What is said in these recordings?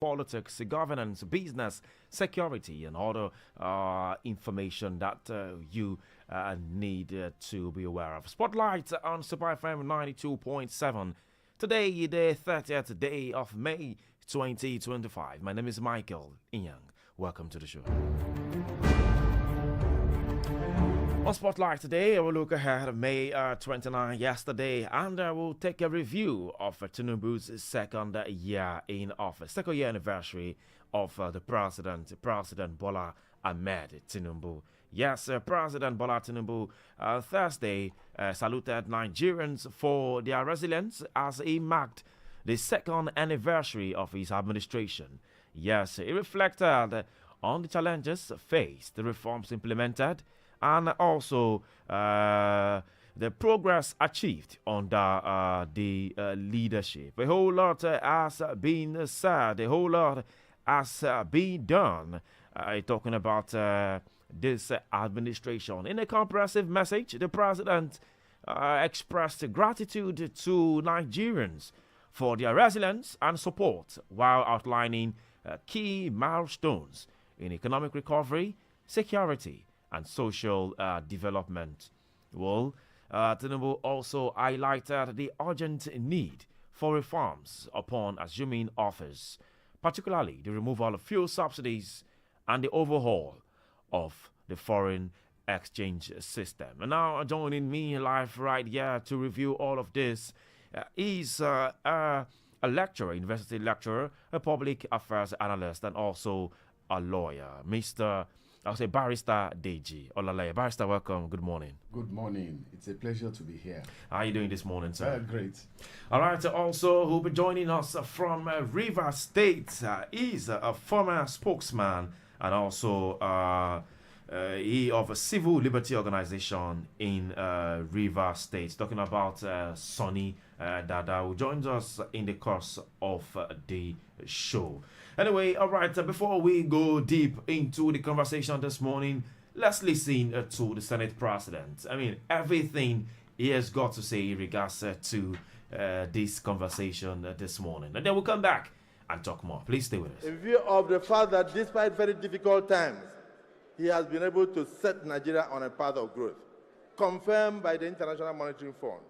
politics, governance, business, security, and other information that you need to be aware of. Spotlight on Super FM 92.7. Today, the 30th day of May 2025. My name is Michael Inyang. Welcome to the show. On Spotlight today, I will look ahead of May 29 yesterday, and I will take a review of Tinubu's second year in office, second year anniversary of the President Bola Tinubu. Yes, President Bola Tinubu Thursday saluted Nigerians for their resilience as he marked the second anniversary of his administration. Yes, he reflected on the challenges faced, the reforms implemented, and also the progress achieved under the leadership. A whole lot has been said, a whole lot has been done. Talking about this administration. In a comprehensive message, the president expressed gratitude to Nigerians for their resilience and support while outlining key milestones in economic recovery, security, and social development. Well, Tinubu also highlighted the urgent need for reforms upon assuming office, particularly the removal of fuel subsidies and the overhaul of the foreign exchange system. And now joining me live right here to review all of this is a lecturer, university lecturer, a public affairs analyst, and also a lawyer, Barrister Deji. Olaleye. Barrister, welcome. Good morning. Good morning. It's a pleasure to be here. How are you doing this morning, sir? Great. All right. Also, who'll be joining us from Rivers State is a former spokesman and also he of a civil liberty organization in Rivers State. Talking about Sonny Dada, who joins us in the course of the show. Anyway, all right, before we go deep into the conversation this morning, let's listen to the Senate President. I mean, everything he has got to say in regards to this conversation this morning. And then we'll come back and talk more. Please stay with us. In view of the fact that despite very difficult times, he has been able to set Nigeria on a path of growth, confirmed by the International Monetary Fund.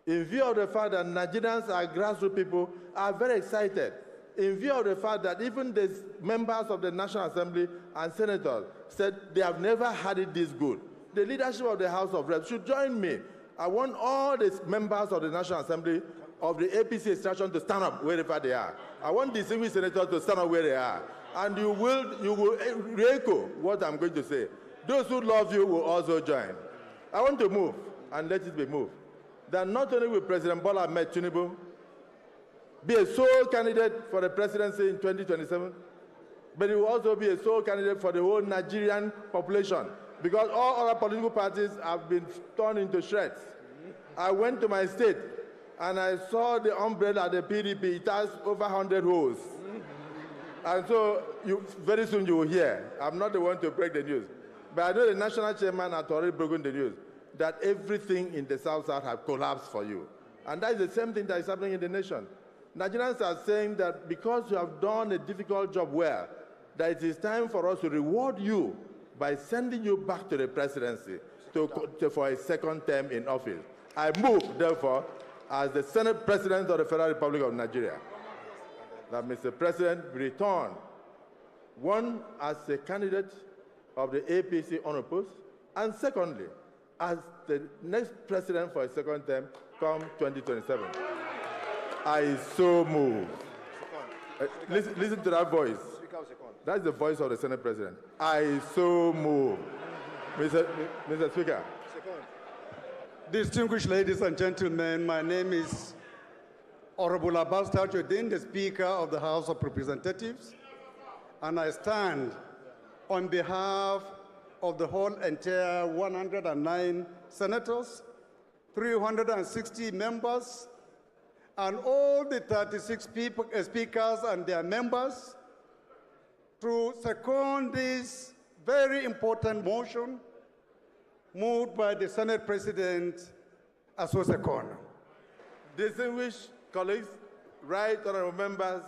In view of the fact that Nigerians are grassroots people, are very excited. In view of the fact that even the members of the National Assembly and senators said they have never had it this good. The leadership of the House of Reps should join me. I want all the members of the National Assembly of the APC extraction to stand up wherever they are. I want the distinguished senators to stand up where they are. And you will echo what I'm going to say. Those who love you will also join. I want to move, and let it be moved, that not only will President Bola Tinubu be a sole candidate for the presidency in 2027, but he will also be a sole candidate for the whole Nigerian population, because all other political parties have been torn into shreds. I went to my state, and I saw the umbrella at the PDP. It has over 100 holes. And so very soon you will hear. I'm not the one to break the news. But I know the national chairman has already broken the news that everything in the South-South has collapsed for you. And that is the same thing that is happening in the nation. Nigerians are saying that because you have done a difficult job well, that it is time for us to reward you by sending you back to the presidency for a second term in office. I move, therefore, as the Senate President of the Federal Republic of Nigeria, that Mr. President return, one, as a candidate of the APC unopposed, and secondly, as the next president for a second term come 2027. I so move. Listen to that voice. That's the voice of the Senate President. I so move. Mr. Speaker. Distinguished ladies and gentlemen, my name is Honorable Abbas Tajuddin, the Speaker of the House of Representatives, and I stand on behalf of the whole entire 109 senators, 360 members, and all the 36 speakers and their members to second this very important motion moved by the Senate President Asosekon. Distinguished colleagues, right honorable members,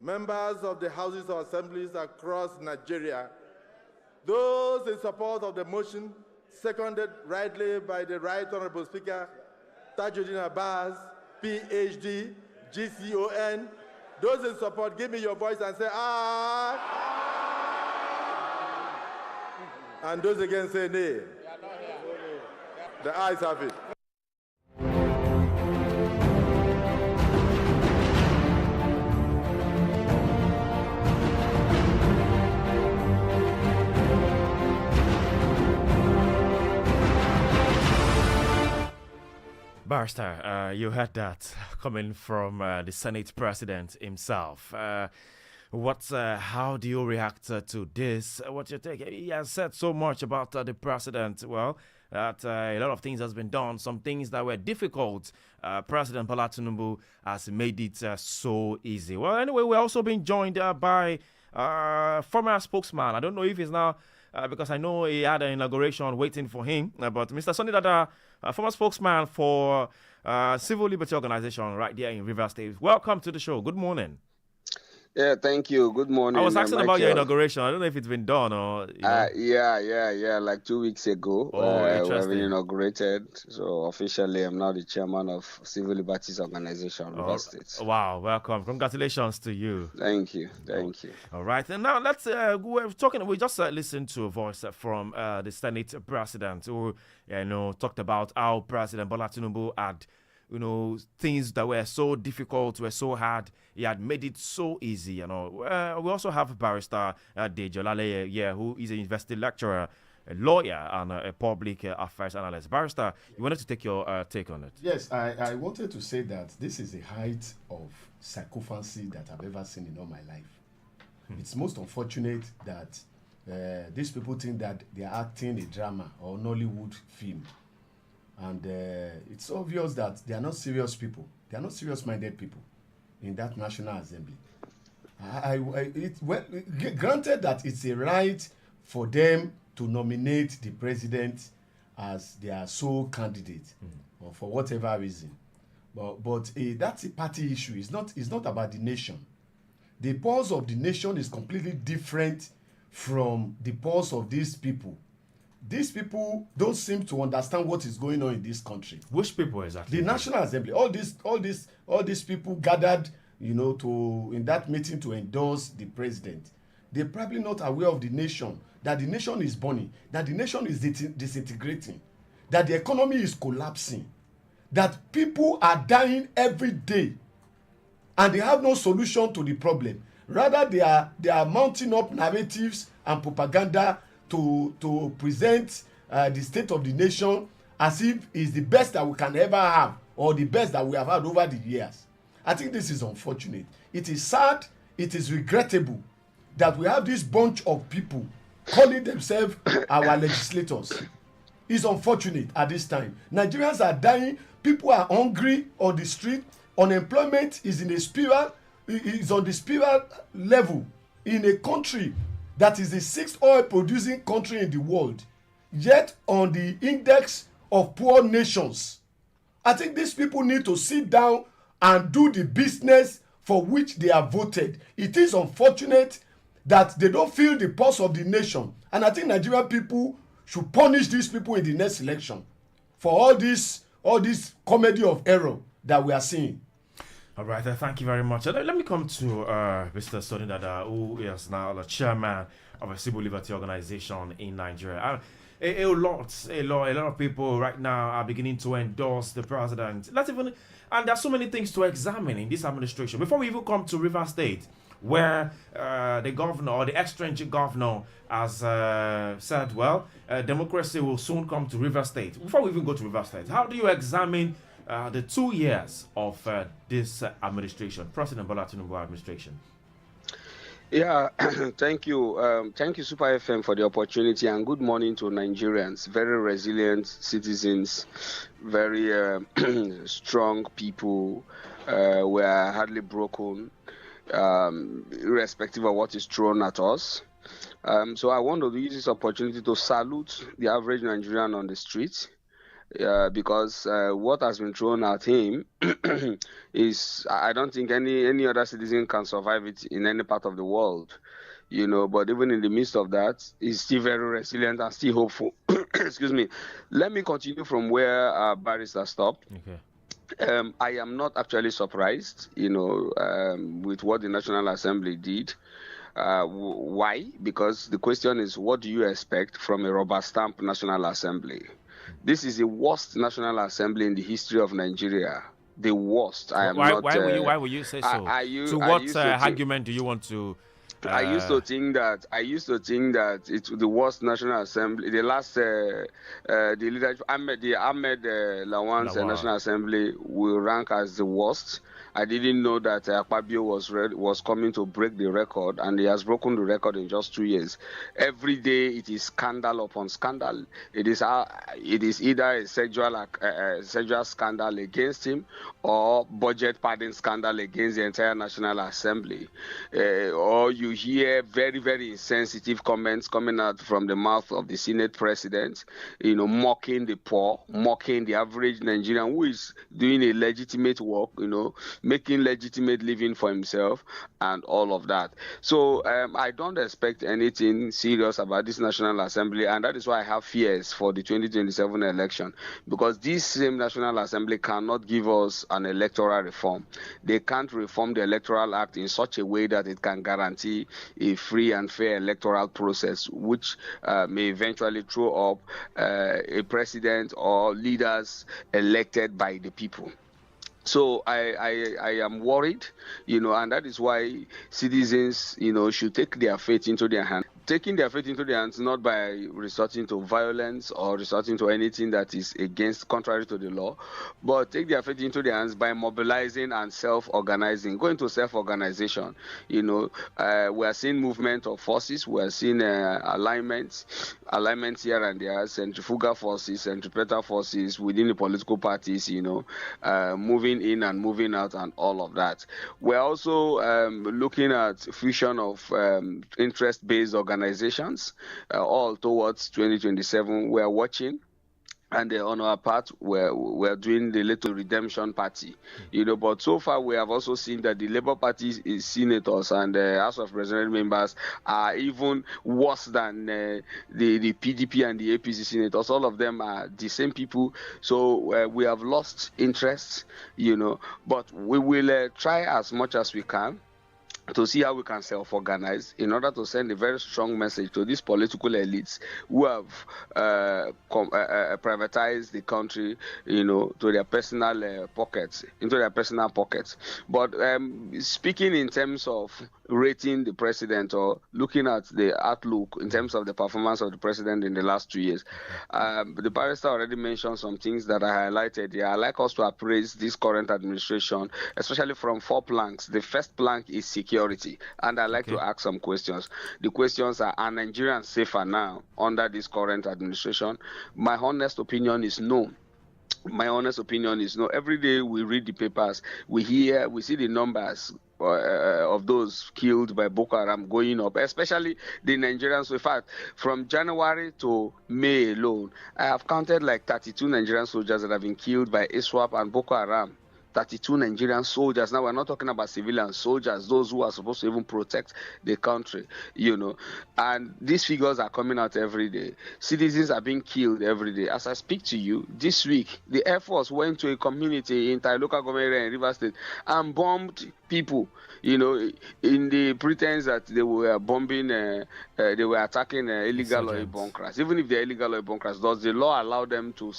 members of the Houses of Assemblies across Nigeria, those in support of the motion, seconded rightly by the Right Honorable Speaker, Tajuddin Abbas, PhD, GCON. Those in support, give me your voice and say, aye. And those against say nay. The ayes have it. Barrister, you heard that coming from the Senate President himself. How do you react to this? What's your take? He has said so much about the president. Well, that a lot of things has been done. Some things that were difficult, President Bola Tinubu has made it so easy. Well, anyway, we're also being joined by former spokesman. I don't know if he's now, because I know he had an inauguration waiting for him. But Mr. Sunny Dada, former spokesman for Civil Liberty Organization right there in Rivers State. Welcome to the show. Good morning. Yeah, thank you. Good morning. I was asking about your inauguration. I don't know if it's been done or. Yeah. Like 2 weeks ago, we have been inaugurated. So officially, I'm now the chairman of Civil Liberties Organization, Rivers State. Wow, welcome. Congratulations to you. Thank you. All right, and now let's. We just listened to a voice from the Senate President who, talked about how President Bola Tinubu had. Things that were so difficult, were so hard, he had made it so easy, We also have Barrister Deji, Olaleye, who is a university lecturer, a lawyer, and a public affairs analyst. Barrister, you wanted to take your take on it? Yes, I wanted to say that this is the height of sycophancy that I've ever seen in all my life. It's most unfortunate that these people think that they are acting a drama or Nollywood film. And it's obvious that they are not serious people. They are not serious-minded people in that National Assembly. Granted that it's a right for them to nominate the president as their sole candidate, or for whatever reason. But that's a party issue. It's not about the nation. The pulse of the nation is completely different from the pulse of these people. These people don't seem to understand what is going on in this country. Which people exactly? The National Assembly. All these people gathered, in that meeting to endorse the president. They're probably not aware of the nation, that the nation is burning, that the nation is disintegrating, that the economy is collapsing, that people are dying every day, and they have no solution to the problem. Rather, they are mounting up narratives and propaganda to present the state of the nation as if it's the best that we can ever have, or the best that we have had over the years. I think this is unfortunate. It is sad, it is regrettable that we have this bunch of people calling themselves our legislators. It's unfortunate at this time. Nigerians are dying, people are hungry on the street, unemployment is in a spiral, is on the spiral level in a country that is the 6th oil producing country in the world, yet on the index of poor nations. I think these people need to sit down and do the business for which they are voted. It is unfortunate that they don't feel the pulse of the nation, and I think Nigerian people should punish these people in the next election for all this comedy of error that we are seeing. All right, thank you very much. Let me come to Mr. Sunny Dada, who is now the chairman of a civil liberty organization in Nigeria. A lot of people right now are beginning to endorse the president. And there are so many things to examine in this administration. Before we even come to Rivers State, where the governor or the ex-stringent governor has said, democracy will soon come to Rivers State. Before we even go to Rivers State, how do you examine the 2 years of this administration, President Bola Tinubu administration? Yeah, thank you. Thank you, Super FM, for the opportunity, and good morning to Nigerians. Very resilient citizens, very strong people. We are hardly broken, irrespective of what is thrown at us. So I want to use this opportunity to salute the average Nigerian on the street. because what has been thrown at him is, I don't think any other citizen can survive it in any part of the world. But even in the midst of that, he's still very resilient and still hopeful. Excuse me. Let me continue from where Barrister stopped. Okay. I am not actually surprised, with what the National Assembly did. Why? Because the question is, what do you expect from a rubber stamp National Assembly? This is the worst National Assembly in the history of Nigeria. The worst. Why will you say so? To what argument do you want to? I used to think that it's the worst National Assembly. The last the leadership Ahmed Lawan's National Assembly will rank as the worst. I didn't know that Akpabio was coming to break the record, and he has broken the record in just 2 years. Every day it is scandal upon scandal. It is either a sexual scandal against him, or budget padding scandal against the entire National Assembly, or you hear very, very insensitive comments coming out from the mouth of the Senate President, mocking the poor, mocking the average Nigerian who is doing a legitimate work, making legitimate living for himself and all of that. So I don't expect anything serious about this National Assembly, and that is why I have fears for the 2027 election, because this same National Assembly cannot give us an electoral reform. They can't reform the Electoral Act in such a way that it can guarantee a free and fair electoral process, which may eventually throw up a president or leaders elected by the people. So I am worried, and that is why citizens, should take their fate into their hands. Taking their fate into their hands, not by resorting to violence or resorting to anything that is contrary to the law, but take their fate into their hands by mobilizing and self-organizing. Going to self-organization, we are seeing movement of forces, we are seeing alignments here and there, centrifugal forces, centripetal forces within the political parties, moving in and moving out and all of that. We're also looking at fusion of interest-based organizations, all towards 2027. We're watching, and on our part, we're doing the little redemption party, But so far, we have also seen that the Labour Party senators and the House of Representative members are even worse than the PDP and the APC senators. All of them are the same people. So we have lost interest, But we will try as much as we can to see how we can self-organize in order to send a very strong message to these political elites who have privatized the country, to their personal pockets, into their personal pockets. But speaking in terms of rating the president or looking at the outlook in terms of the performance of the president in the last 2 years, the barrister already mentioned some things that I highlighted. Yeah, I'd like us to appraise this current administration, especially from 4 planks. The first plank is security, and I'd like to ask some questions. The questions are Nigerians safer now under this current administration? My honest opinion is no. Every day we read the papers, we see the numbers of those killed by Boko Haram going up, especially the Nigerians. In fact, from January to May alone, I have counted like 32 Nigerian soldiers that have been killed by ISWAP and Boko Haram. 32 Nigerian soldiers. Now, we're not talking about civilian soldiers, those who are supposed to even protect the country, And these figures are coming out every day. Citizens are being killed every day. As I speak to you, this week, the Air Force went to a community in local government area in Rivers State and bombed people, in the pretense that they were bombing, they were attacking illegal oil bunkers. Even if they're illegal oil bunkers, does the law allow them to,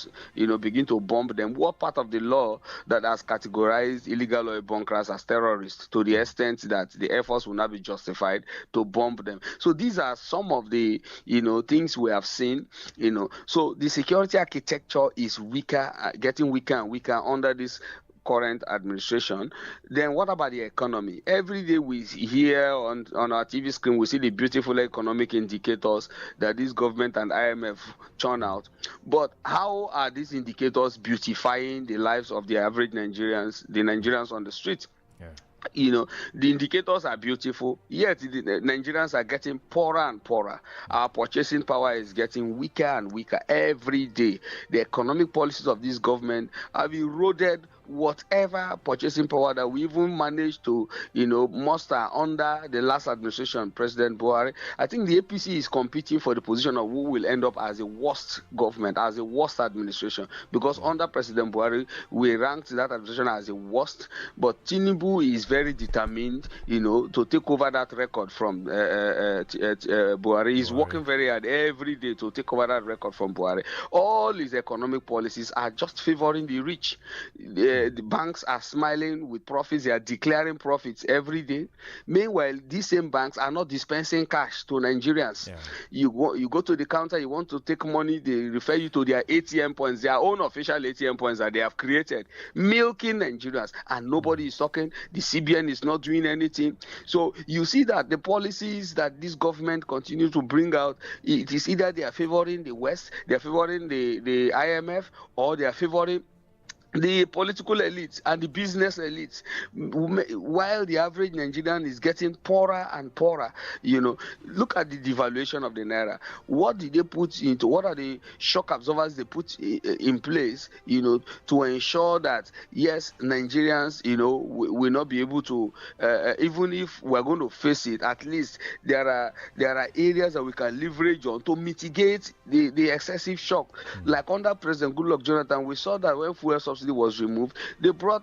begin to bomb them? What part of the law that has categorized illegal oil bunkers as terrorists to the extent that the Air Force will not be justified to bomb them? So these are some of the, things we have seen, So the security architecture is weaker, getting weaker and weaker under this current administration. Then what about the economy? Every day we hear on our TV screen, we see the beautiful economic indicators that this government and IMF churn out. But how are these indicators beautifying the lives of the average Nigerians, the Nigerians on the street? The indicators are beautiful, yet the Nigerians are getting poorer and poorer. Our purchasing power is getting weaker and weaker every day. The economic policies of this government have eroded whatever purchasing power that we even managed to, muster under the last administration, President Bola. I think the APC is competing for the position of who will end up as the worst government, as the worst administration, because under President Bola, we ranked that administration as the worst, but Tinubu is very determined, to take over that record from Bola. He's working very hard every day to take over that record from Bola. All his economic policies are just favoring the rich. The banks are smiling with profits. They are declaring profits every day. Meanwhile, these same banks are not dispensing cash to Nigerians. Yeah. You go to the counter, you want to take money, they refer you to their ATM points, their own official ATM points that they have created, milking Nigerians, and nobody is talking. The CBN is not doing anything. So you see that the policies that this government continues to bring out, it is either they are favoring the West, they are favoring the IMF, or they are favoring the political elites and the business elites, while the average Nigerian is getting poorer and poorer. Look at the devaluation of the naira. What did they put into? What are the shock absorbers they put in place? To ensure that yes, Nigerians, will not be able to, even if we're going to face it, at least there are areas that we can leverage on to mitigate the excessive shock. Like under President Goodluck Jonathan, we saw that when fuel subsidy was removed, they brought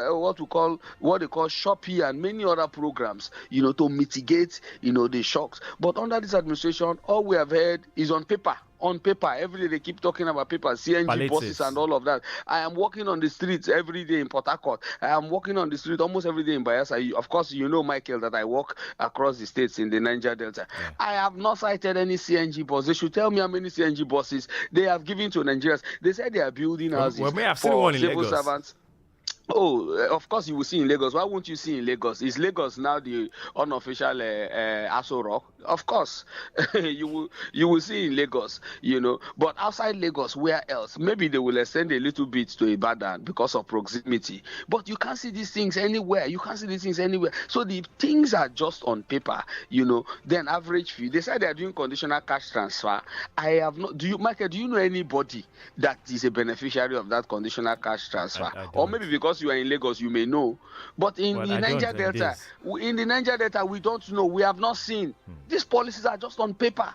what they call Shopee and many other programs, to mitigate, the shocks. But under this administration, all we have heard is on paper. On paper, every day they keep talking about paper, CNG buses and all of that. I am walking on the streets every day in Port Harcourt. I am walking on the street almost every day in Bayelsa. Of course, Michael, that I walk across the states in the Niger Delta. Yeah. I have not cited any CNG bus. They should tell me how many CNG buses they have given to Nigerians. They said they are building houses for civil servants. Oh, of course you will see in Lagos. Why won't you see in Lagos? Is Lagos now the unofficial Aso Rock? Of course, you will see in Lagos, But outside Lagos, where else? Maybe they will extend a little bit to Ibadan because of proximity. But you can't see these things anywhere. So the things are just on paper, Then average fee. They said they are doing conditional cash transfer. I have not. Michael, do you know anybody that is a beneficiary of that conditional cash transfer? Or maybe because you are in Lagos, you may know, but in the Niger Delta, we don't know. We have not seen. These policies are just on paper.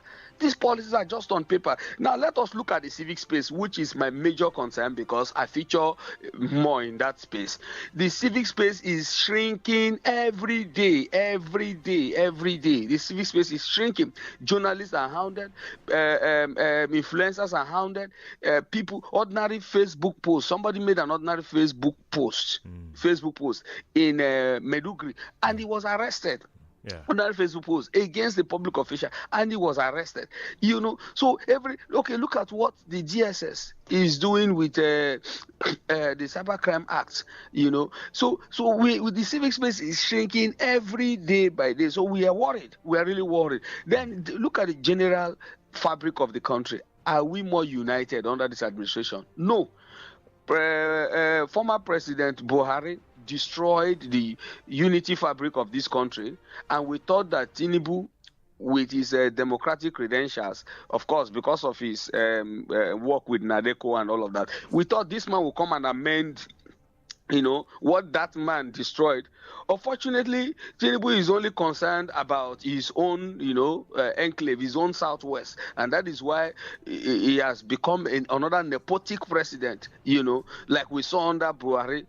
Now let us look at the civic space, which is my major concern because I feature more in that space. The civic space is shrinking every day. The civic space is shrinking. Journalists are hounded, influencers are hounded, people, ordinary Facebook posts. Somebody made an ordinary Facebook post in Meduguri, and he was arrested. Yeah. On that Facebook post against the public official, and he was arrested. So look at what the DSS is doing with the Cybercrime Act. So with the civic space is shrinking every day by day. So we are worried. We are really worried. Then look at the general fabric of the country. Are we more united under this administration? No. Former President Buhari destroyed the unity fabric of this country, and we thought that Tinubu, with his democratic credentials, of course, because of his work with Nadeko and all of that, we thought this man would come and amend what that man destroyed. Unfortunately, Tinubu is only concerned about his own, enclave, his own southwest, and that is why he has become another nepotic president. Like we saw under Buhari.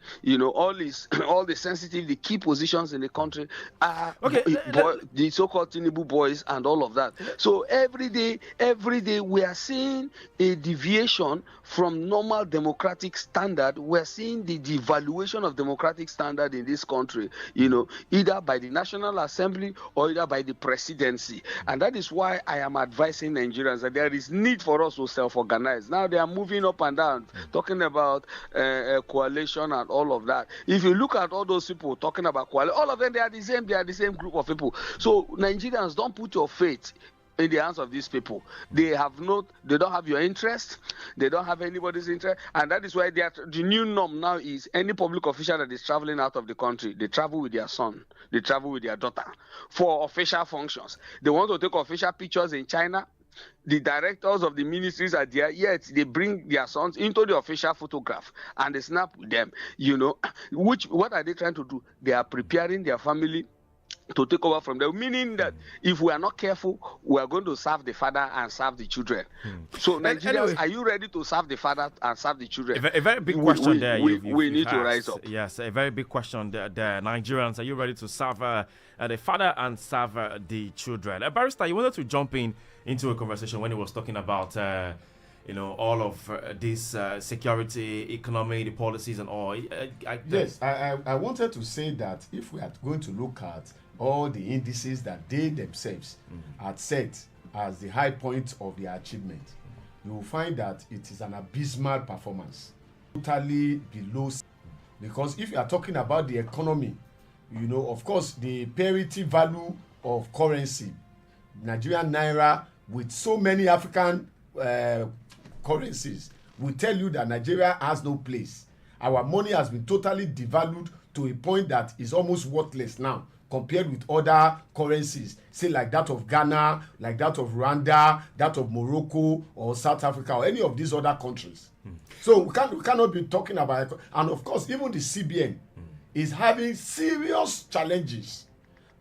All the sensitive, the key positions in the country are the so-called Tinubu boys and all of that. So every day we are seeing a deviation from normal democratic standard. We're seeing the devaluation of democratic standard in this country. Either by the National Assembly or either by the presidency. And that is why I am advising Nigerians that there is need for us to self-organize. Now they are moving up and down, talking about coalition and all of that. If you look at all those people talking about coalition, all of them, they are the same group of people. So Nigerians, don't put your faith in the hands of these people. They don't have your interest. They don't have anybody's interest. And that is why the new norm now is any public official that is traveling out of the country, they travel with their son, they travel with their daughter for official functions. They want to take official pictures in China. The directors of the ministries are there, yet they bring their sons into the official photograph and they snap with them. What are they trying to do? They are preparing their family to take over from them, meaning that if we are not careful, we are going to serve the father and serve the children. So Nigerians, anyway, are you ready to serve the father and serve the children? A very big question there. We need to rise up. Yes, a very big question there. Nigerians, are you ready to serve the father and serve the children? Barrister, you wanted to jump into a conversation when he was talking about all of this security, economy, the policies and all. Yes, I wanted to say that if we are going to look at all the indices that they themselves had set as the high point of their achievement, you will find that it is an abysmal performance, totally below. Because if you are talking about the economy, of course, the parity value of currency, Nigerian naira with so many African currencies will tell you that Nigeria has no place. Our money has been totally devalued to a point that is almost worthless now compared with other currencies, say like that of Ghana, like that of Rwanda, that of Morocco or South Africa or any of these other countries. So we cannot be talking about it. And of course, even the CBN is having serious challenges.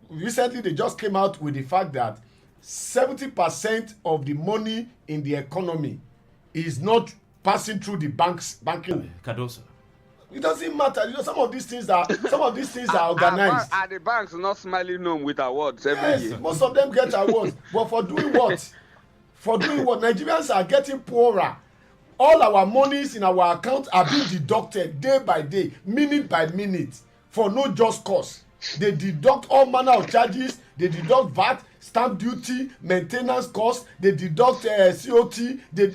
Recently, they just came out with the fact that 70% of the money in the economy is not passing through the banking. Cardoso. It doesn't matter. Some of these things are organized. Are the banks not smiling home with awards every year? Most of them get awards. But for doing what? Nigerians are getting poorer. All our monies in our accounts are being deducted day by day, minute by minute, for no just cause. They deduct all manner of charges. They deduct VAT, stamp duty, maintenance costs. They deduct COT.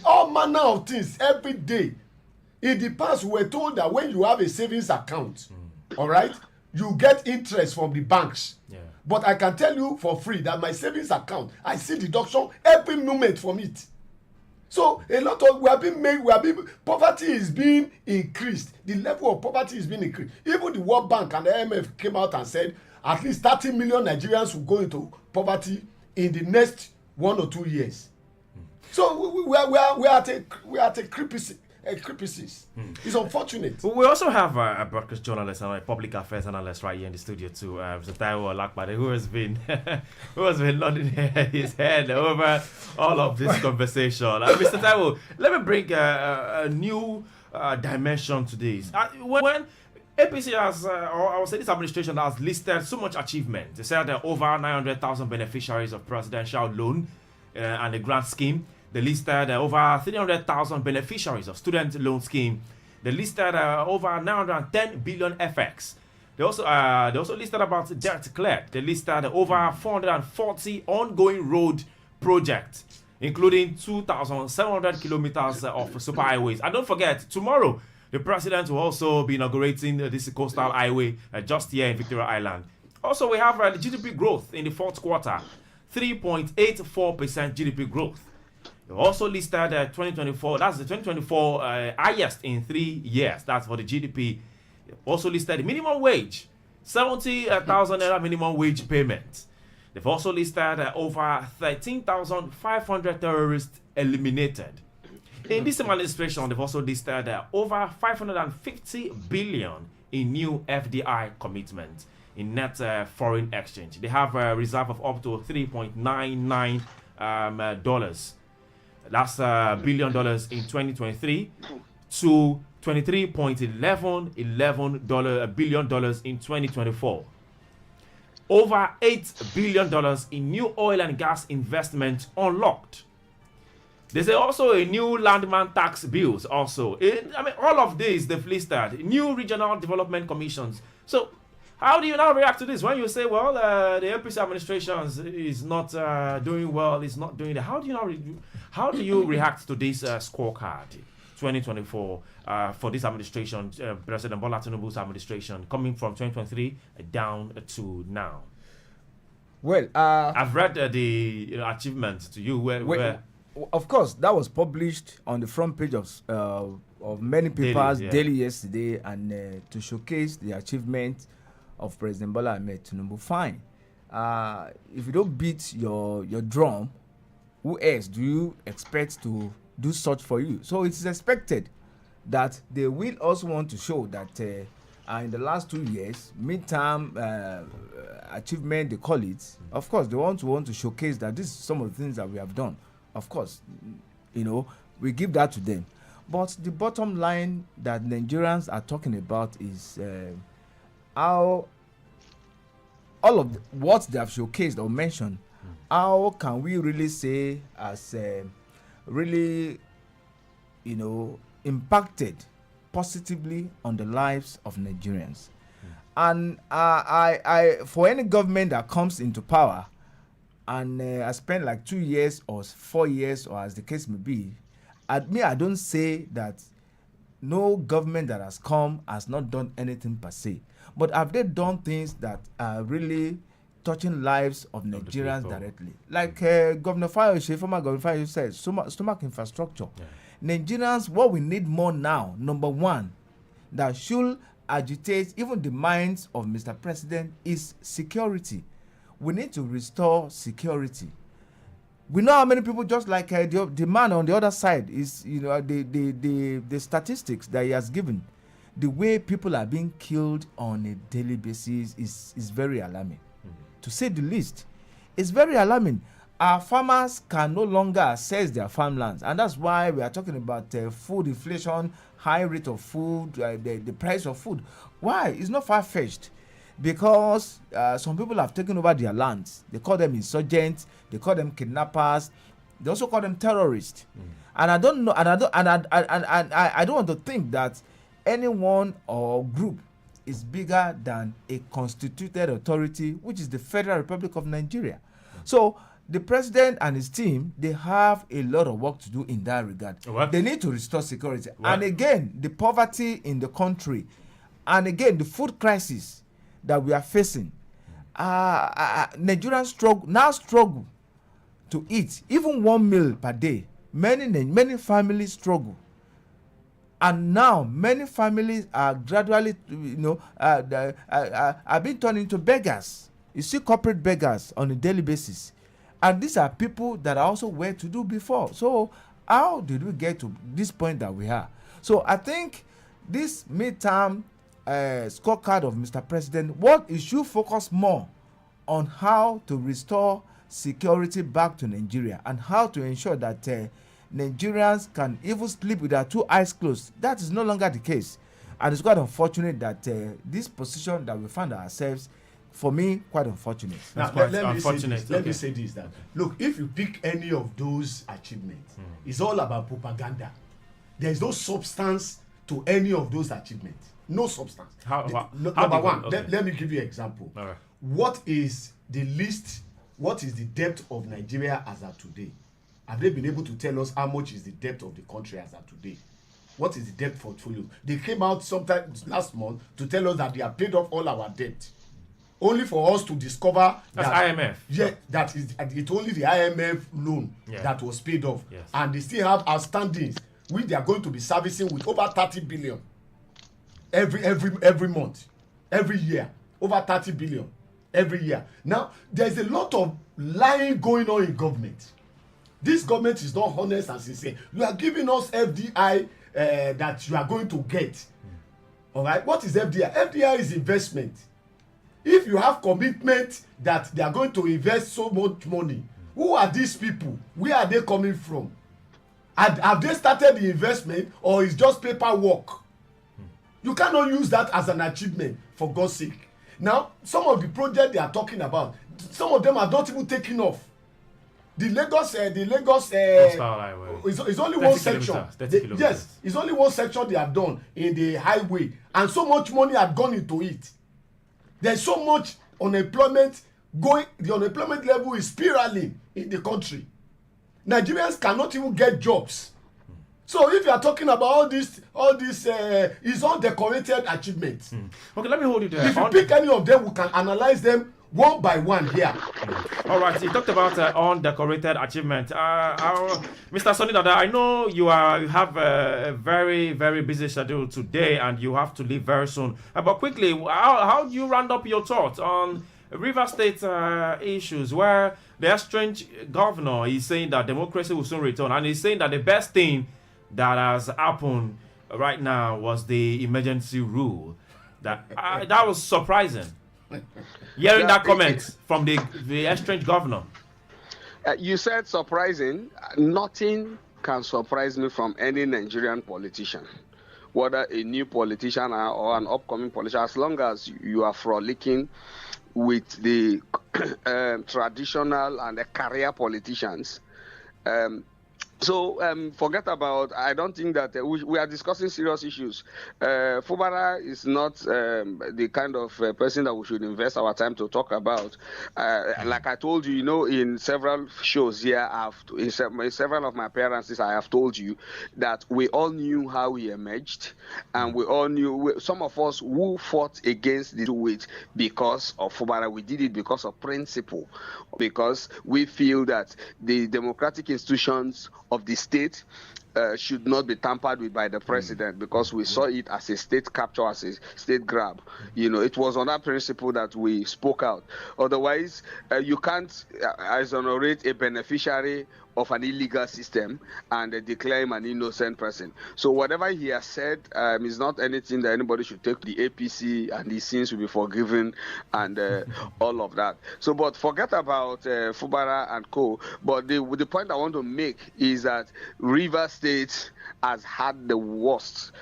All manner of things every day. In the past, we were told that when you have a savings account, all right, you get interest from the banks. Yeah. But I can tell you for free that my savings account, I see deduction every moment from it. So a lot of poverty is being increased. The level of poverty is being increased. Even the World Bank and the IMF came out and said at least 30 million Nigerians will go into poverty in the next 1 or 2 years. So we are at a creepy. It's unfortunate. We also have a broadcast journalist and a public affairs analyst right here in the studio too, Mr. Taiwo Olakpade, who has been nodding his head over all of this conversation. Mr. Taiwo, let me bring a new dimension to this. When APC has, or I would say this administration has listed so much achievement. They said there are over 900,000 beneficiaries of presidential loan and the grant scheme. They listed over 300,000 beneficiaries of student loan scheme. They listed over 910 billion FX. They also listed about debt cleared. They listed over 440 ongoing road projects, including 2,700 kilometers of superhighways. And don't forget, tomorrow the president will also be inaugurating this coastal highway just here in Victoria Island. Also, we have the GDP growth in the fourth quarter, 3.84% GDP growth. They also listed 2024, that's the 2024 highest in 3 years. That's for the GDP. They also listed the minimum wage, 70,000 naira minimum wage payment. They've also listed over 13,500 terrorists eliminated. In this administration, they've also listed over 550 billion in new FDI commitments in net foreign exchange. They have a reserve of up to $3.99 dollars. That's $1 billion in 2023 to $23.11 billion in 2024. Over $8 billion in new oil and gas investment unlocked. There's also a new landmark tax bills also. All of these they've listed. New regional development commissions. So how do you now react to this when you say, well, the APC administration is not doing well, is not doing that? How do you react to this scorecard 2024 for this administration, President Bola Tinubu's administration, coming from 2023 down to now? Well, I've read the achievements to you. Where of course, that was published on the front page of many papers daily yesterday, and to showcase the achievement of President Bola Tinubu. Fine. If you don't beat your drum, who else do you expect to do such for you? So it is expected that they will also want to show that in the last 2 years, midterm achievement, they call it. Of course, they want to showcase that this is some of the things that we have done. Of course, we give that to them. But the bottom line that Nigerians are talking about is how all of what they have showcased or mentioned, how can we really say as really, impacted positively on the lives of Nigerians. And I for any government that comes into power, and I spent like 2 years or 4 years, or as the case may be, I don't say that no government that has come has not done anything per se. But have they done things that are really touching lives of Nigerians directly? Like Governor Fayose, former Governor Fayose said, stomach infrastructure. Yeah. Nigerians, what we need more now, number one, that should agitate even the minds of Mr. President is security. We need to restore security. We know how many people, just like the man on the other side, is the statistics that he has given. The way people are being killed on a daily basis is very alarming. To say the least, it's very alarming. Our farmers can no longer access their farmlands, and that's why we are talking about food inflation, high rate of food, the price of food. Why? It's not far-fetched, because some people have taken over their lands. They call them insurgents, they call them kidnappers, they also call them terrorists. And I don't know, and I don't want to think that anyone or group is bigger than a constituted authority, which is the Federal Republic of Nigeria. So the president and his team, they have a lot of work to do in that regard. What? They need to restore security. What? And again, the poverty in the country, and again, the food crisis that we are facing. Nigerians struggle to eat even 1 meal per day. Many families struggle. And now many families are gradually, are being turned into beggars. You see corporate beggars on a daily basis. And these are people that are also well to do before. So how did we get to this point that we are? So I think this midterm scorecard of Mr. President, what it should focus more on how to restore security back to Nigeria and how to ensure that Nigerians can even sleep with their 2 eyes closed. That is no longer the case. And it's quite unfortunate that this position that we find ourselves, for me, quite unfortunate. Now, let me say this, that look, if you pick any of those achievements, it's all about propaganda. There is no substance to any of those achievements. No substance. Number one, let me give you an example. Right. What is the depth of Nigeria as of today? Have they been able to tell us how much is the depth of the country as of today? What is the debt portfolio? They came out sometime last month to tell us that they have paid off all our debt, only for us to discover that's that IMF. Yeah, that is it's only the IMF loan that was paid off, and they still have outstandings which they are going to be servicing with over 30 billion every month, every year, over 30 billion every year. Now there's a lot of lying going on in government. This government is not honest and sincere. You are giving us FDI that you are going to get. All right, what is FDI? FDI is investment. If you have commitment that they are going to invest so much money, who are these people? Where are they coming from? Have they started the investment, or is just paperwork? You cannot use that as an achievement, for God's sake. Now, some of the projects they are talking about, some of them are not even taking off. The Lagos is only one section. Yes, it's only one section they have done in the highway, and so much money had gone into it. There's so much unemployment going. The unemployment level is spiraling in the country. Nigerians cannot even get jobs. So if you are talking about all this is undecorated achievements. Okay, let me hold you there. If you pick any of them, we can analyze them one by one here. All right, you talked about undecorated achievement. Mr. Sonny Dada, I know you have a very, very busy schedule today and you have to leave very soon. But quickly, how do you round up your thoughts on River State issues where the estranged governor is saying that democracy will soon return, and he's saying that the best thing that has happened right now was the emergency rule? That was surprising. Hearing that comment from the estranged governor. You said surprising. Nothing can surprise me from any Nigerian politician, whether a new politician or an upcoming politician, as long as you are frolicking with the traditional and the career politicians. So forget about, I don't think that we are discussing serious issues. Fubara is not the kind of person that we should invest our time to talk about. Like I told you, in several shows here, in several of my appearances, I have told you that we all knew how he emerged, and we all knew, some of us who fought against the do-it because of Fubara, we did it because of principle, because we feel that the democratic institutions of the state should not be tampered with by the president, because we saw it as a state capture, as a state grab. It was on that principle that we spoke out. Otherwise, you can't exonerate a beneficiary of an illegal system and declare him an innocent person. So whatever he has said is not anything that anybody should take to the APC and his sins will be forgiven and all of that. So, but forget about Fubara and co. But the point I want to make is that Rivers State has had the worst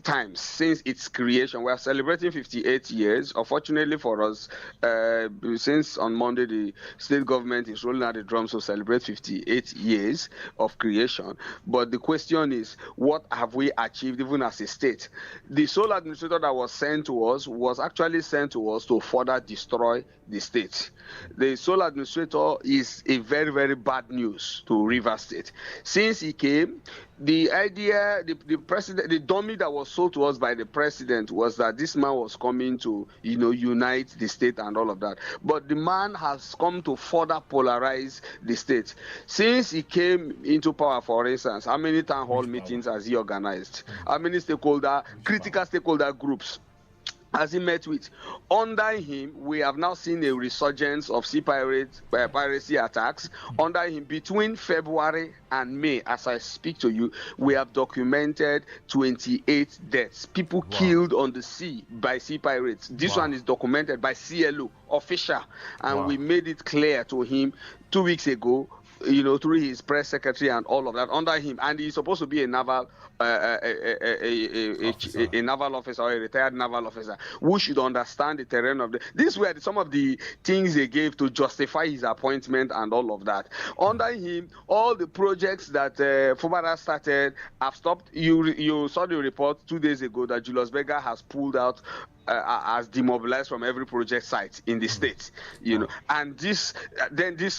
times since its creation. We are celebrating 58 years. Unfortunately for us, since on Monday the state government is rolling out the drums to celebrate 58 years of creation. But the question is, what have we achieved even as a state? The sole administrator that was sent to us was actually sent to us to further destroy the state. The sole administrator is a very, very bad news to Rivers State. Since he came, the idea, the president, the dummy that was sold to us by the president was that this man was coming to, unite the state and all of that. But the man has come to further polarize the state. Since he came into power, for instance, how many town hall meetings has he organized? How many critical stakeholder groups has he met with? Under him, we have now seen a resurgence of piracy attacks. Under him, between February and May, as I speak to you, we have documented 28 deaths. People killed on the sea by sea pirates. This one is documented by CLO, official. And we made it clear to him 2 weeks ago, through his press secretary and all of that under him, and he's supposed to be a naval naval officer or a retired naval officer who should understand the terrain of these were some of the things they gave to justify his appointment and all of that. Under him, all the projects that Fubara started have stopped. You saw the report 2 days ago that Julius Berger has pulled out, as demobilized from every project site in the state, and this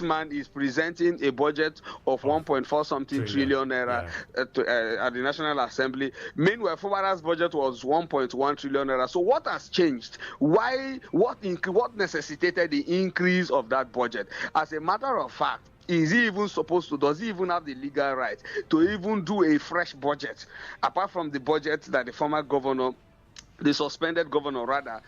man is presenting a budget of 1.4 something trillion naira at the National Assembly. Meanwhile, Fubara's budget was 1.1 trillion naira. So what has changed? What necessitated the increase of that budget? As a matter of fact, does he even have the legal right to even do a fresh budget, apart from the budget that the former governor, the suspended governor rather,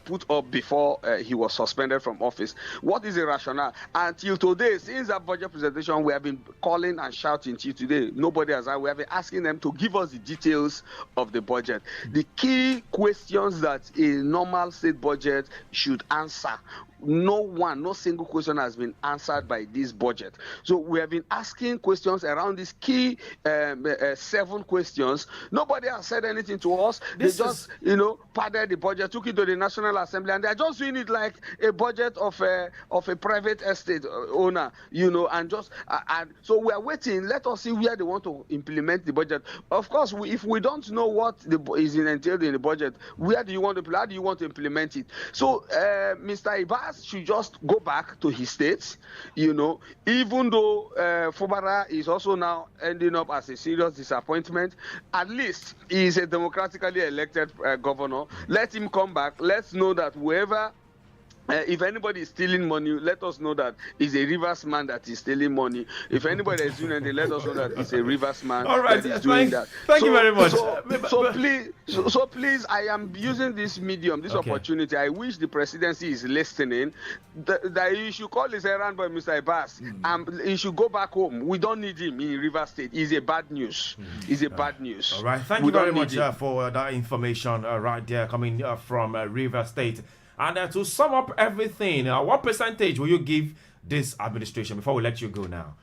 put up before he was suspended from office? What is the rationale? Until today, since that budget presentation, we have been calling and shouting till today. Nobody has. We have been asking them to give us the details of the budget. The key questions that a normal state budget should answer. No single question has been answered by this budget. So we have been asking questions around these key 7 questions. Nobody has said anything to us. They just, padded the budget, took it to the National Assembly, and they're just doing it like a budget of a private estate owner, and just and so we are waiting. Let us see where they want to implement the budget. Of course, if we don't know what is entailed in the budget, how do you want to implement it? So, Mr. Ibar should just go back to his states, even though Fubara is also now ending up as a serious disappointment. At least he is a democratically elected governor. Let him come back. Let's know that whoever if anybody is stealing money, let us know that it's a Rivers man that is stealing money. If anybody is doing anything, let us know that it's a Rivers man All right, that is doing that. Thank you very much. So please, I am using this medium, this opportunity. I wish the presidency is listening. That you should call his errand boy, Mr. Abbas, and he should go back home. We don't need him in Rivers State. It's a bad news. It's a bad news. All right, thank you very much for that information right there coming from Rivers State. And to sum up everything, what percentage will you give this administration before we let you go now?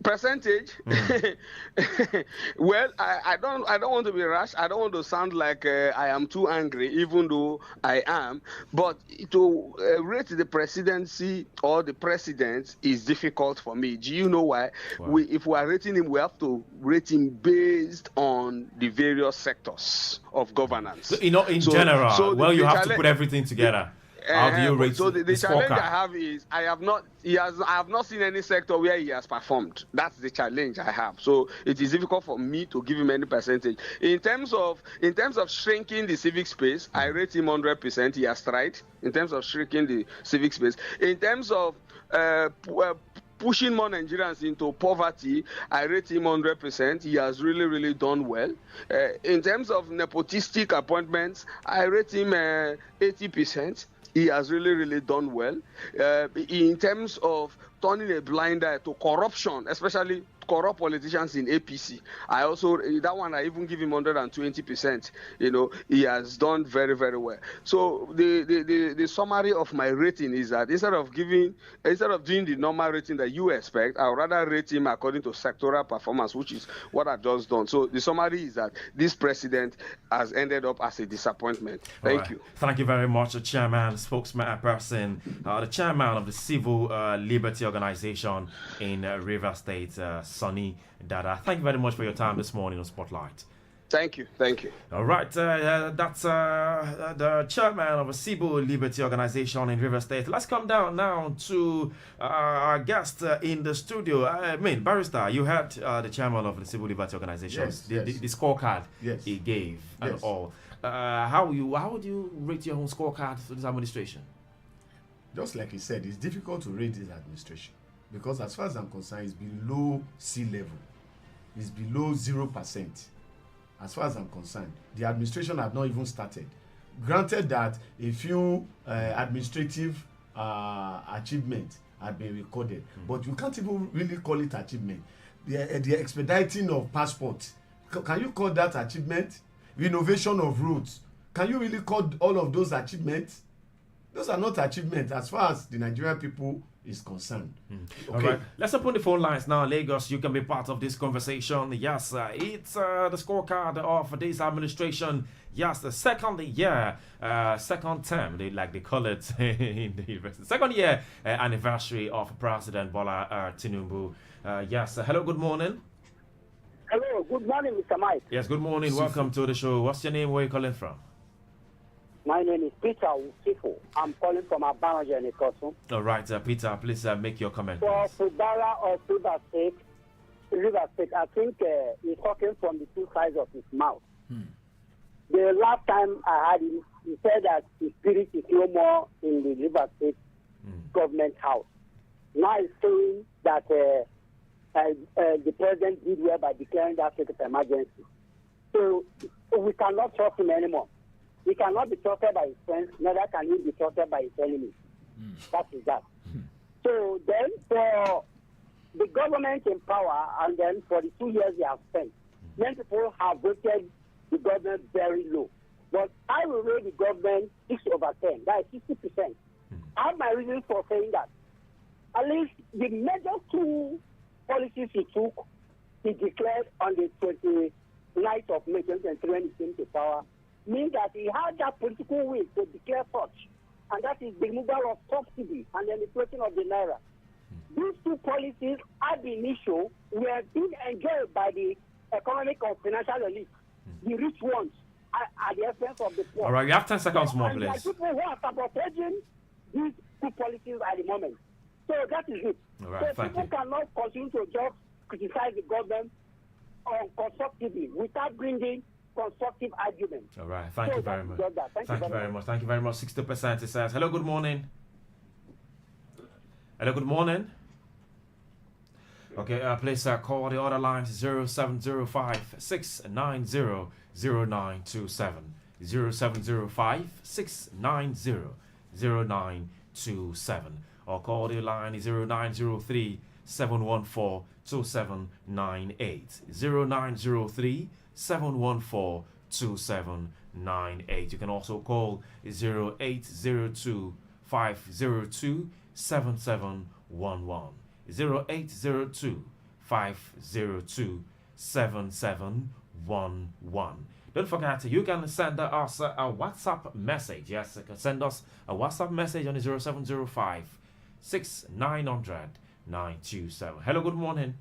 Percentage? Well, I don't want to be rash. I don't want to sound like I am too angry, even though I am. But to rate the presidency or the president is difficult for me. Do you know why? Wow. If we are rating him, we have to rate him based on the various sectors of governance. So, in general, you have to put everything together. How do you rate so the challenge I have is I have not seen any sector where he has performed. That's the challenge I have. So it is difficult for me to give him any percentage. In terms of shrinking the civic space, I rate him 100%. He has tried in terms of shrinking the civic space. In terms of pushing more Nigerians into poverty, I rate him 100%. He has really, really done well. In terms of nepotistic appointments, I rate him 80%. He has really, really done well. In terms of turning a blind eye to corruption, especially corrupt politicians in APC, I even give him 120%. He has done very, very well. So the summary of my rating is that instead of doing the normal rating that you expect, I would rather rate him according to sectoral performance, which is what I've just done. So the summary is that this president has ended up as a disappointment. Thank you. Thank you very much, the chairman, spokesman person, the chairman of the Civil Liberty Organization in Rivers State, Sonny Dada. Thank you very much for your time this morning on Spotlight. Thank you. All right, that's the chairman of a Civil Liberty Organization in Rivers State. Let's come down now to our guest in the studio. Barrister, you heard the chairman of the Civil Liberty Organization, yes. The scorecard yes. he gave and yes. all. How would you rate your own scorecard for this administration? Just like he said, it's difficult to rate this administration because as far as I'm concerned, it's below sea level. It's below 0%. As far as I'm concerned, the administration have not even started. Granted that a few administrative achievements have been recorded, but you can't even really call it achievement. The expediting of passports, can you call that achievement? Renovation of roads, can you really call all of those achievements? Those are not achievements as far as the Nigerian people is concerned. Okay. All right, let's open the phone lines now. Lagos, you can be part of this conversation. Yes, it's the scorecard of this administration. Yes, the second term, they call it in the university. Second year anniversary of President Bola Tinubu. Yes, hello, good morning. Hello, good morning, Mr. Mike. Yes, good morning. Welcome to the show. What's your name? Where are you calling from? My name is Peter Usifo. I'm calling from Abanaja in Ikosun. All right, Peter, please make your comment. For Fubara of River State, I think he's talking from the two sides of his mouth. The last time I had him, he said that the spirit is no more in the River State government house. Now he's saying that the president did well by declaring that state of emergency. So we cannot trust him anymore. He cannot be trusted by his friends, neither can he be trusted by his enemies. That is that. So then for the government in power, and then for the 2 years they have spent, many people have voted the government very low. But I will rate the government 6/10, that is 60%. I have my reasons for saying that. At least the major two policies he took, he declared on the 29th of May 2023 when he came to power, means that he had that political will to declare such, and that is the removal of subsidy and the inflation of the naira. These two policies at the initial were being enjoyed by the economic or financial elite, the rich ones, at the expense of the poor. All right, you have 10 seconds more, please. People who are sabotaging these two policies at the moment. So that is it. All right, so people cannot continue to just criticize the government constructively without bringing constructive argument. All right. Thank you very much. Thank you very much. Thank you very much. 60% it says. Hello, good morning. Hello, good morning. Okay, please call the order lines 0705 690 0927. 0705 690 0927. Or call the line 0903 714 2798. 0903 714 2798. You can also call 0802 502 7711. 0802 502 7711. Don't forget, you can send us a WhatsApp message. Yes, you can send us a WhatsApp message on 0705 6900 927. Hello, good morning.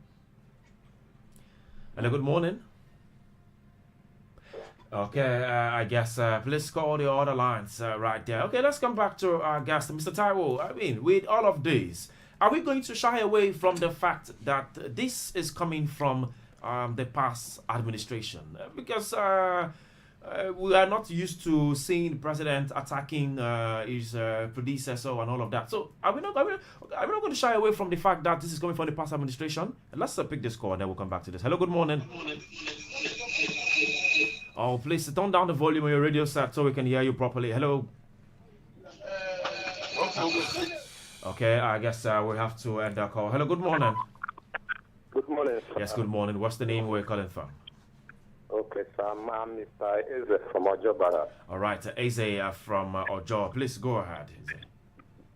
Hello, good morning. Okay, I guess please call the other lines right there. Okay, let's come back to our guest, Mr. Taiwo. I mean, with all of this, are we going to shy away from the fact that this is coming from the past administration? Because we are not used to seeing the president attacking his predecessor and all of that. So are we not going to shy away from the fact that this is coming from the past administration? Let's pick this call and then we'll come back to this. Hello, good morning. Oh, please turn down the volume of your radio set so we can hear you properly. Hello. Okay, I guess we have to end our call. Hello, good morning. Good morning. Yes, good morning. What's the name we're calling from? Okay, sir. I'm Mr. Eze from Ojo Barra. All right, Eze from Ojo. Please go ahead, Eze.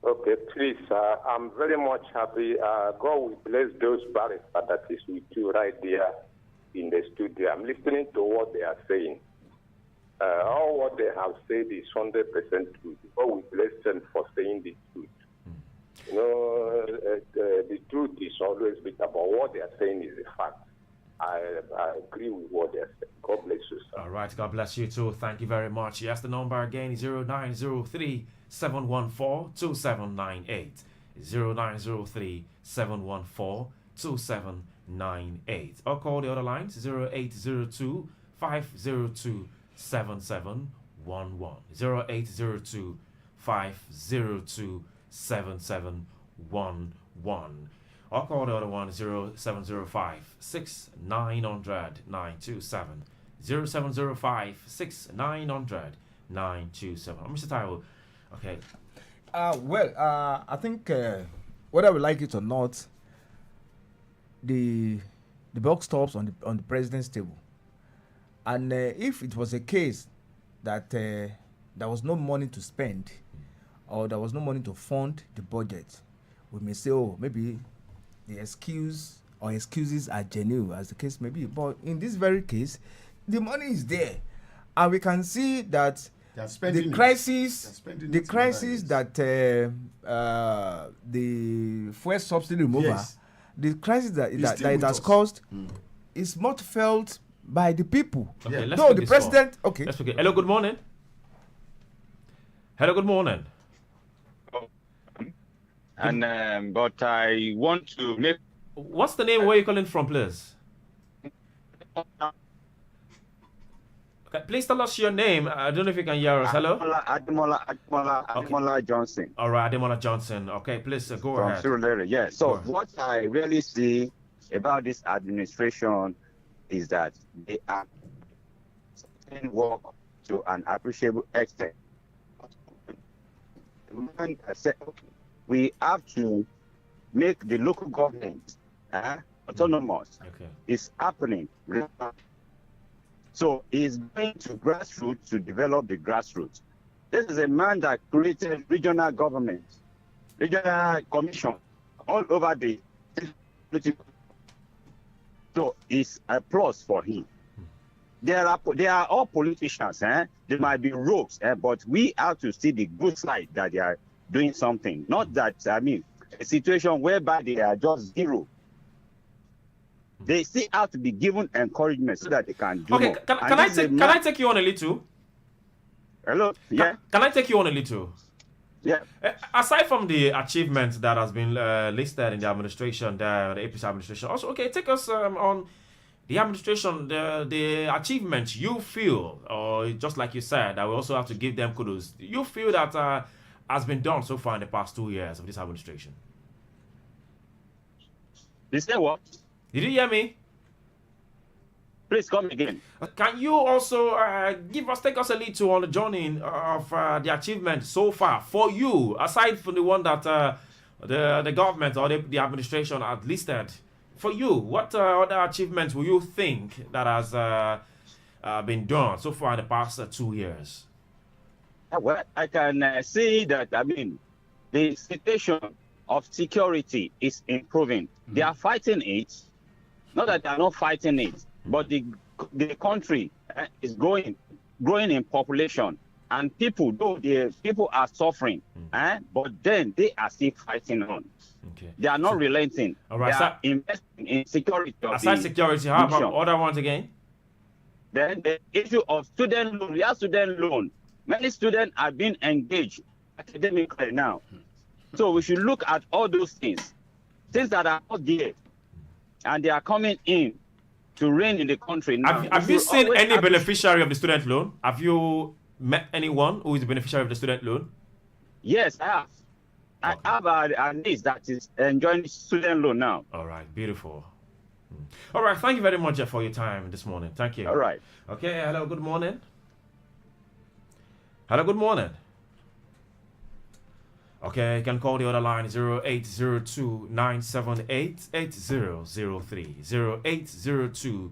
Okay, please, I'm very much happy. God will bless those barristers that is with you right there in the studio. I'm listening to what they are saying. All what they have said is 100% true. God will bless them for saying the truth. You know, the truth is always bitter, but what they are saying is a fact. I agree with what they are saying. God bless you, sir. All right, God bless you too. Thank you very much. Yes, the number again is 0903 714 2798. 0903 714 2798. Or call the other lines 0802 502 7711. 0802 502 7711. Or call the other one 0705 6900 927. 0705 6900 927. Mr. Taiwo, okay. I think whether we like it or not, the buck stops on the president's table. And if it was a case that there was no money to spend, or there was no money to fund the budget, we may say, oh, maybe the excuse or excuses are genuine, as the case may be. But in this very case, the money is there, and we can see that the crisis that the fuel subsidy removal, yes, the crisis that it has caused, is not felt by the people. Okay, yeah. No, the president. Call. Okay. Let's forget. Hello, good morning. Hello, good morning. And but I want to make. What's the name? Where are you calling from, please? Okay, please tell us your name. I don't know if you can hear us. Hello. Ademola Johnson. All right, Ademola Johnson. Okay, please go ahead. Yes. So what I really see about this administration is that they are work to an appreciable extent. We have to make the local government autonomous. Okay. It's happening. So he's going to grassroots to develop the grassroots. This is a man that created regional government, regional commission all over the city. So it's a plus for him. They are all politicians. They might be rogues, but we have to see the good side that they are doing something. Not that, a situation whereby they are just zero. They still have to be given encouragement so that they can do more. Can I take you on a little? Hello? Yeah. Can I take you on a little? Yeah. Aside from the achievements that has been listed in the administration, the APC administration, also, okay, take us on the administration, the achievements you feel, or just like you said, I will also have to give them kudos. You feel that has been done so far in the past 2 years of this administration? You say what? Did you hear me? Please come again. Can you also take us a little on the journey of the achievement so far for you, aside from the one that the government or the administration had listed? For you, what other achievements will you think that has been done so far in the past 2 years? Well, I can see that, the situation of security is improving. They are fighting it. Not that they are not fighting it, but the country is growing in population, and people are suffering, but then they are still fighting on. Okay. They are not relenting. All right. They are investing in security. Aside security, how about other ones again? Then the issue of student loan. We have student loan. Many students are being engaged academically now. So we should look at all those things that are not there, and they are coming in to reign in the country now. Have you seen any beneficiary of the student loan? Have you met anyone who is the beneficiary of the student loan? Yes, I have. I have a niece that is enjoying student loan now. All right, beautiful. All right, thank you very much for your time this morning. Thank you. All right. Okay, hello, good morning. Hello, good morning. Okay, you can call the other line 0802-978-8003.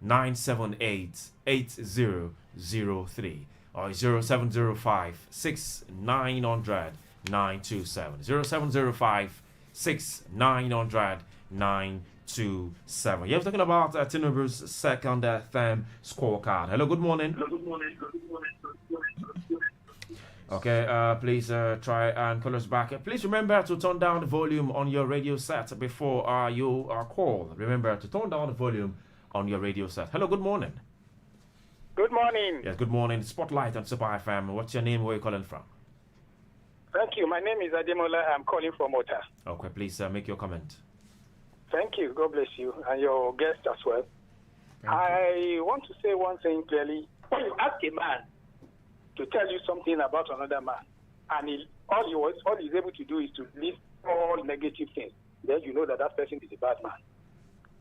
0802-978-8003 or 0705-6900-927. 0705-6900-927. Yeah, we're talking about Tinubu's second term scorecard. Hello, good morning. Okay, please try and call us back. Please remember to turn down the volume on your radio set before you are called. Remember to turn down the volume on your radio set. Hello, good morning. Good morning. Yes, good morning. Spotlight on Super FM. What's your name? Where are you calling from? Thank you. My name is Ademola. I'm calling from Ota. Okay, please make your comment. Thank you. God bless you and your guest as well. I want to say one thing clearly. When you ask a man to tell you something about another man, and all he's able to do is to list all negative things, then you know that person is a bad man.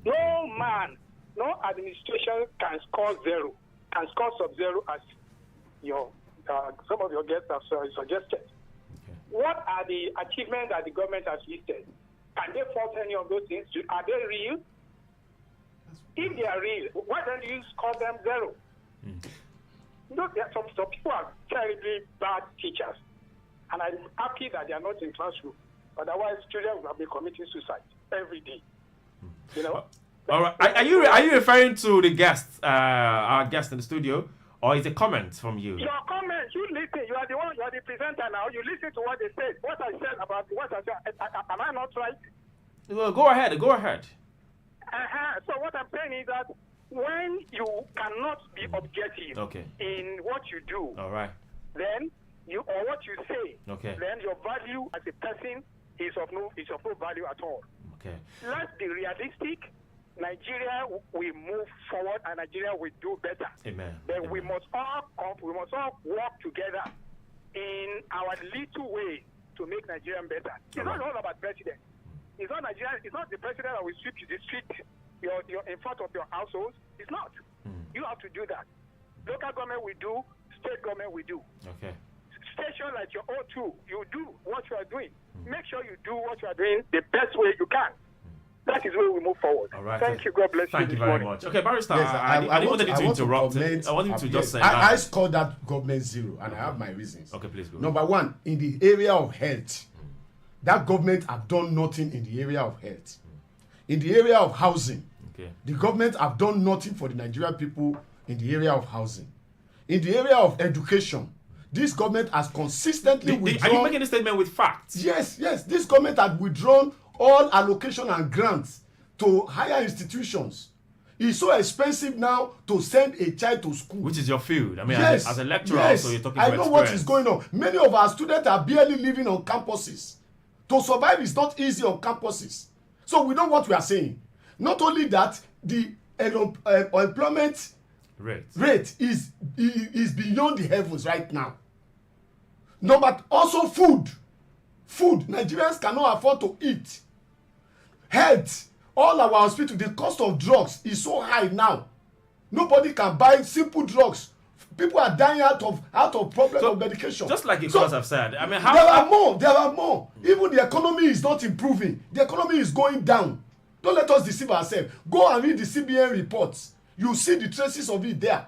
No man, no administration can score zero, can score sub-zero as some of your guests have suggested. Okay. What are the achievements that the government has listed? Can they fault any of those things? Are they real? If they are real, why don't you score them zero? You know, some people are terribly bad teachers, and I'm happy that they are not in classroom. Otherwise, children will be committing suicide every day. You know. All right. Are you referring to the guest, our guest in the studio, or is it a comment from you? Your comment. You listen. You are the one. You are the presenter now. You listen to what they said. What I said about what I said. Am I not right? Well, go ahead. Go ahead. So what I'm saying is that when you cannot be objective in what you do, all right, then what you say, then your value as a person is of no value at all. Okay. Let's be realistic. Nigeria will move forward, and Nigeria will do better. Amen. But Amen. we must all work together in our little way to make Nigeria better. It's not all about president. It's not Nigeria. It's not the president that will sweep the street you're in front of your household. It's not. You have to do that. Local government will do. State government will do. Okay. Station like your O2, you do what you are doing. Make sure you do what you are doing the best way you can. That is where we move forward. All right. Thank you. God bless you. Thank you very much. Okay, Barrister, Yes, I didn't want to interrupt. I want you to just say I scored that government zero, and I have my reasons. Okay, please go. Number one, in the area of health, that government have done nothing in the area of health. In the area of housing, the government have done nothing for the Nigerian people in the area of housing. In the area of education, this government has consistently withdrawn. Are you making a statement with facts? Yes. This government has withdrawn all allocation and grants to higher institutions. It's so expensive now to send a child to school. Which is your field. I mean, yes, as a lecturer, also you're talking about I know what is going on. Many of our students are barely living on campuses. To survive is not easy on campuses. So we know what we are saying. Not only that, the employment rate is beyond the heavens right now. Also food. Nigerians cannot afford to eat. Health, all our hospitals, the cost of drugs is so high now. Nobody can buy simple drugs. People are dying out of problem of medication. Just like you guys have said, I mean, there are more. Even the economy is not improving. The economy is going down. Don't let us deceive ourselves. Go and read the CBN reports. You see the traces of it there.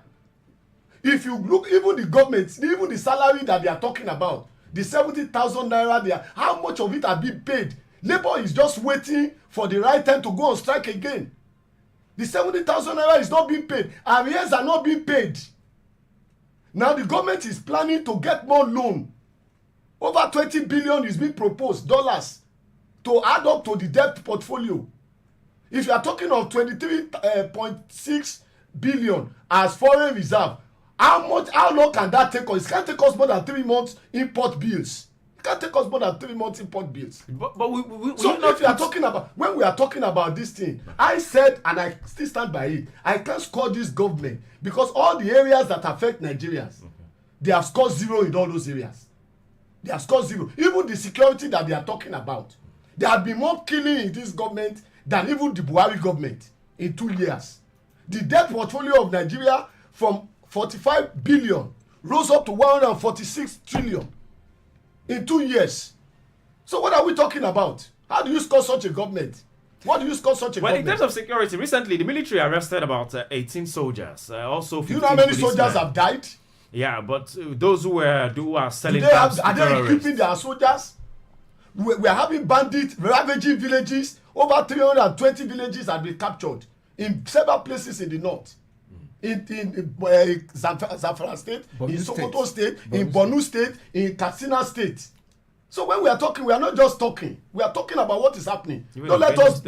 If you look, even the government, even the salary that they are talking about, the 70,000 naira there, how much of it are being paid? Labour is just waiting for the right time to go on strike again. The 70,000 naira is not being paid. Arrears are not being paid. Now the government is planning to get more loan. Over 20 billion is being proposed dollars to add up to the debt portfolio. If you are talking of 23.6 billion as foreign reserve, how long can that take us? It can't take us more than 3 months import bills. It can't take us more than 3 months import bills. But if you are talking about, when we are talking about this thing, I said, and I still stand by it, I can't score this government because all the areas that affect Nigerians, they have scored 0 in all those areas. They have scored 0. Even the security that they are talking about, there have been more killing in this government than even the Buhari government in 2 years. The debt portfolio of Nigeria from 45 billion rose up to 146 trillion in 2 years. So what are we talking about? How do you score such a government? What do you score such a government? In terms of security, recently the military arrested about 18 soldiers. Also, do you know how many soldiers have died? Yeah, but those who are selling arms to terrorists. Are they equipping their soldiers? We are having bandits ravaging villages. Over 320 villages have been captured in several places in the north. In Zamfara State, in Sokoto State, in Borno State, in Katsina State. So when we are talking, we are not just talking. We are talking about what is happening. Don't let us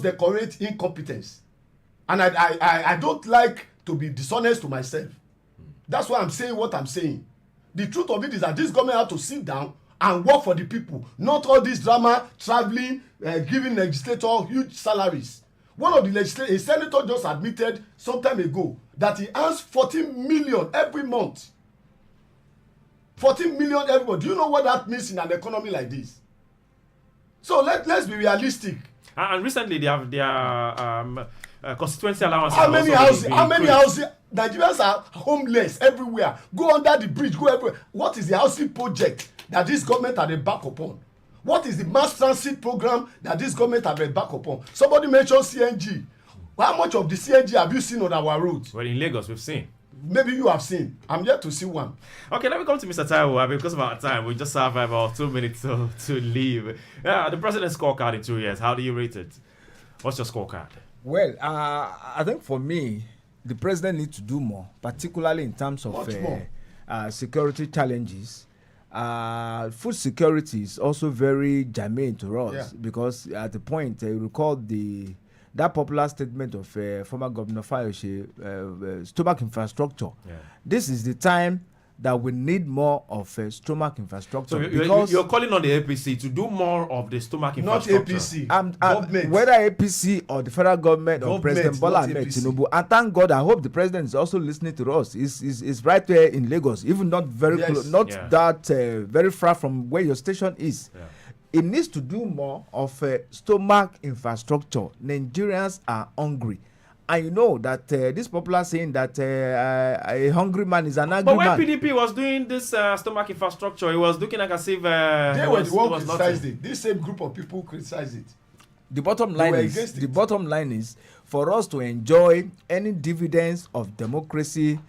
decorate incompetence. And I don't like to be dishonest to myself. That's why I'm saying what I'm saying. The truth of it is that this government has to sit down and work for the people, not all this drama, traveling, giving legislators huge salaries. One of the legislators, a senator just admitted some time ago that he earns 14 million every month. 14 million every month. Do you know what that means in an economy like this? So let's be realistic. And recently they have their constituency allowance. How many houses? Nigerians are homeless everywhere. Go under the bridge, go everywhere. What is the housing project that this government are back upon? What is the mass transit program that this government have back upon? Somebody mentioned CNG. How much of the CNG have you seen on our roads? Well, in Lagos, we've seen. Maybe you have seen. I'm yet to see one. Okay, let me come to Mr. Taiwo. Because of our time, we just have about 2 minutes to leave. The president's scorecard in 2 years, how do you rate it? What's your scorecard? Well, I think for me, the president needs to do more, particularly in terms of security challenges. Food security is also very germane to us because at the point, you recall that popular statement of former Governor Anifowoshe, stomach infrastructure. Yeah. This is the time that we need more of stomach infrastructure. So you're calling on the APC to do more of the stomach infrastructure. Not APC. Whether APC or the federal government or President Bola Tinubu. And thank God, I hope the president is also listening to us. Is right there in Lagos, even not very close, very far from where your station is. Yeah. It needs to do more of stomach infrastructure. Nigerians are hungry. And you know that this popular saying that a hungry man is an angry man. But when PDP was doing this stomach infrastructure, it was looking like as if they were the one who criticized it. This same group of people criticized it. The bottom line is for us to enjoy any dividends of democracy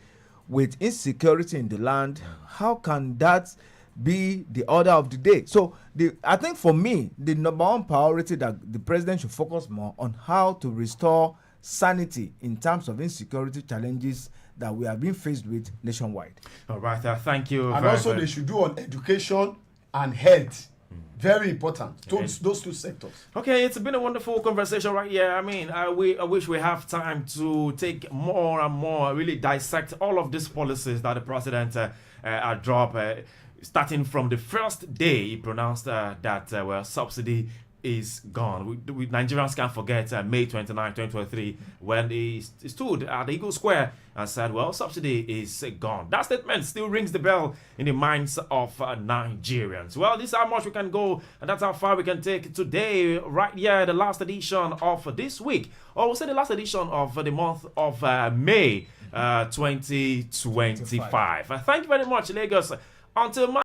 with insecurity in the land. How can that be the order of the day? So I think for me, the number one priority that the president should focus more on how to restore sanity in terms of insecurity challenges that we are being faced with nationwide. All right, thank you. And also they should do on education and health. Very important. Those two sectors. Okay, it's been a wonderful conversation right here. I mean, I wish we have time to take more and more, really dissect all of these policies that the president dropped, starting from the first day he pronounced that subsidy is gone. We Nigerians can't forget May 29, 2023, when he stood at the Eagle Square and said, well, subsidy is gone. That statement still rings the bell in the minds of Nigerians. Well, this is how much we can go, and that's how far we can take today, right here, the last edition of this week, or we'll say the last edition of the month of May 2025. Thank you very much, Lagos. Until